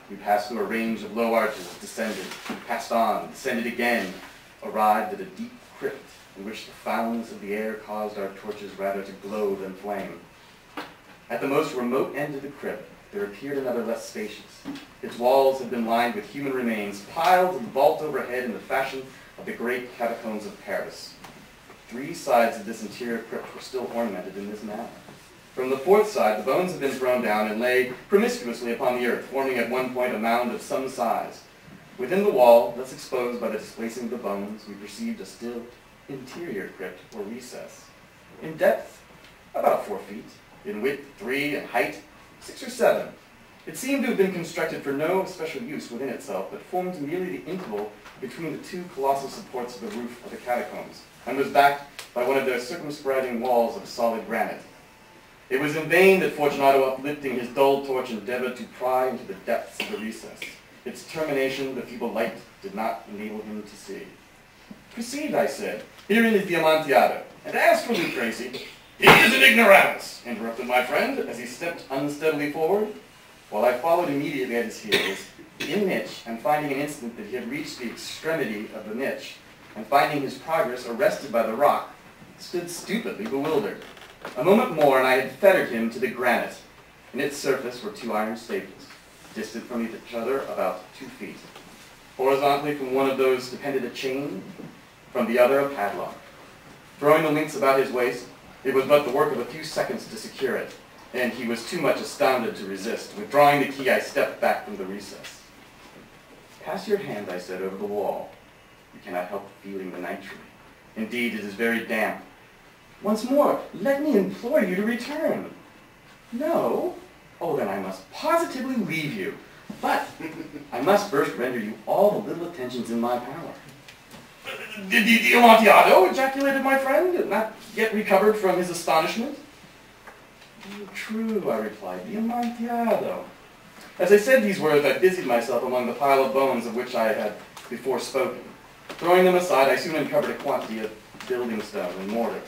We passed through a range of low arches, descended, passed on, descended again, arrived at a deep crypt in which the foulness of the air caused our torches rather to glow than flame. At the most remote end of the crypt, there appeared another less spacious. Its walls had been lined with human remains, piled and vault overhead in the fashion of the great catacombs of Paris. 3 sides of this interior crypt were still ornamented in this manner. From the 4th side, the bones had been thrown down and lay promiscuously upon the earth, forming at one point a mound of some size. Within the wall, thus exposed by the displacing of the bones, we perceived a still interior crypt or recess. In depth, about 4 feet. In width, 3, and height, 6 or 7. It seemed to have been constructed for no special use within itself, but formed merely the interval between the 2 colossal supports of the roof of the catacombs, and was backed by one of their circumscribing walls of solid granite. It was in vain that Fortunato, uplifting his dull torch, endeavored to pry into the depths of the recess. Its termination, the feeble light, did not enable him to see. "Proceed," I said. "Herein is the Amontillado. And as for Lucrezi—" "He is an ignoramus," interrupted my friend, as he stepped unsteadily forward, while I followed immediately at his heels. In the niche, and finding an instant that he had reached the extremity of the niche, and finding his progress arrested by the rock, stood stupidly bewildered. A moment more, and I had fettered him to the granite. In its surface were 2 iron staples, distant from each other about 2 feet. Horizontally from one of those depended a chain, from the other a padlock. Throwing the links about his waist, it was but the work of a few seconds to secure it, and he was too much astounded to resist. Withdrawing the key, I stepped back from the recess. "Pass your hand," I said, "over the wall. You cannot help feeling the nitre. Indeed, it is very damp. Once more, let me implore you to return." "No? Oh, then I must positively leave you. But I must first render you all the little attentions in my power." "The Amontillado?" ejaculated my friend, not yet recovered from his astonishment. "True," I replied, "the Amontillado." As I said these words, I busied myself among the pile of bones of which I had before spoken. Throwing them aside, I soon uncovered a quantity of building stone and mortar.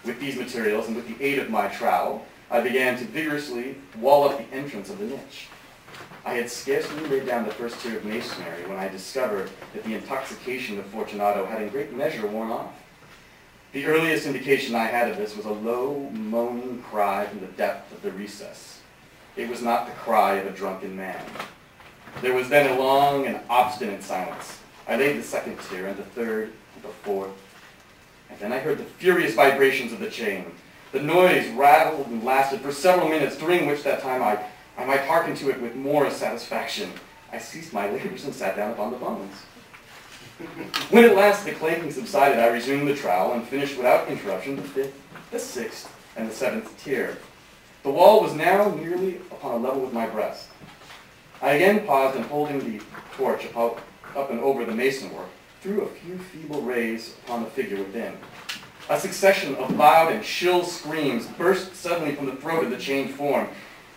With these materials, and with the aid of my trowel, I began to vigorously wall up the entrance of the niche. I had scarcely laid down the first tier of masonry when I discovered that the intoxication of Fortunato had in great measure worn off. The earliest indication I had of this was a low, moaning cry from the depth of the recess. It was not the cry of a drunken man. There was then a long and obstinate silence. I laid the 2nd tier, and the 3rd, and the 4th, and then I heard the furious vibrations of the chain. The noise rattled and lasted for several minutes, during which that time I might hearken to it with more satisfaction. I ceased my labors and sat down upon the bones. When at last the clanking subsided, I resumed the trowel and finished without interruption the 5th, the 6th, and the 7th tier. The wall was now nearly upon a level with my breast. I again paused, and holding the torch up and over the masonwork, threw a few feeble rays upon the figure within. A succession of loud and shrill screams burst suddenly from the throat of the chained form,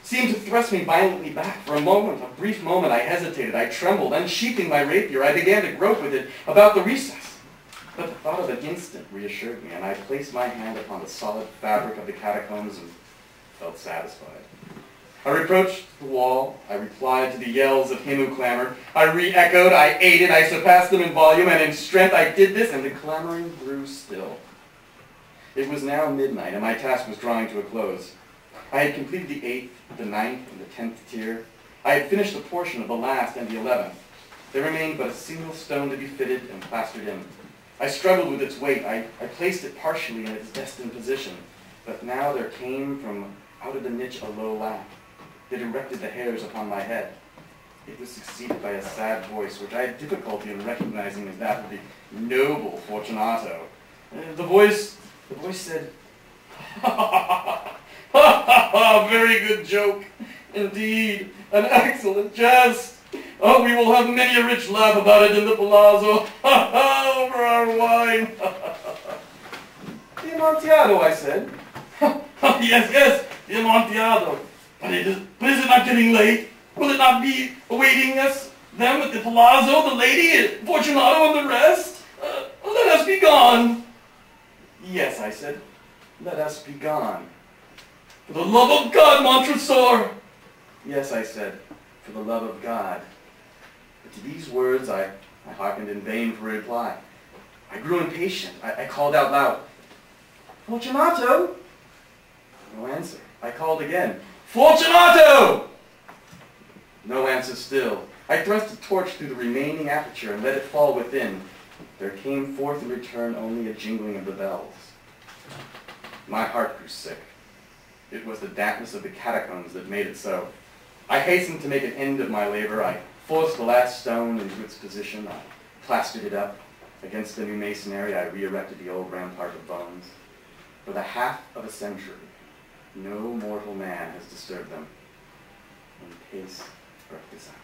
seemed to thrust me violently back. For a moment, a brief moment, I hesitated, I trembled. Unsheathing my rapier, I began to grope with it about the recess. But the thought of an instant reassured me, and I placed my hand upon the solid fabric of the catacombs and felt satisfied. I reproached the wall, I replied to the yells of him who clamored, I re-echoed, I aided, I surpassed them in volume, and in strength I did this, and the clamoring grew still. It was now midnight, and my task was drawing to a close. I had completed the 8th, the 9th, and the 10th tier. I had finished a portion of the last and the 11th. There remained but a single stone to be fitted and plastered in. I struggled with its weight. I placed it partially in its destined position, but now there came from out of the niche a low laugh. It erected the hairs upon my head. It was succeeded by a sad voice, which I had difficulty in recognizing as that of the noble Fortunato. The voice said, "Ha ha ha ha, very good joke. Indeed, an excellent jest. Oh, we will have many a rich laugh about it in the palazzo. Ha ha, over our wine. Ha ha ha." "The Amontillado," I said. Yes, the Amontillado. But is it not getting late? Will it not be awaiting them at the palazzo, the lady, Fortunato, and the rest? Let us be gone." "Yes," I said, "let us be gone." "For the love of God, Montresor!" "Yes," I said, "for for the love of God. But to these words I hearkened in vain for a reply. I grew impatient. I called out loud, "Fortunato!" No answer. I called again, "Fortunato!" No answer still. I thrust a torch through the remaining aperture and let it fall within. There came forth in return only a jingling of the bells. My heart grew sick. It was the dampness of the catacombs that made it so. I hastened to make an end of my labor. I forced the last stone into its position. I plastered it up. Against the new masonry, I re-erected the old rampart of bones. For the half of a century, no mortal man has disturbed them. In peace, breath this out.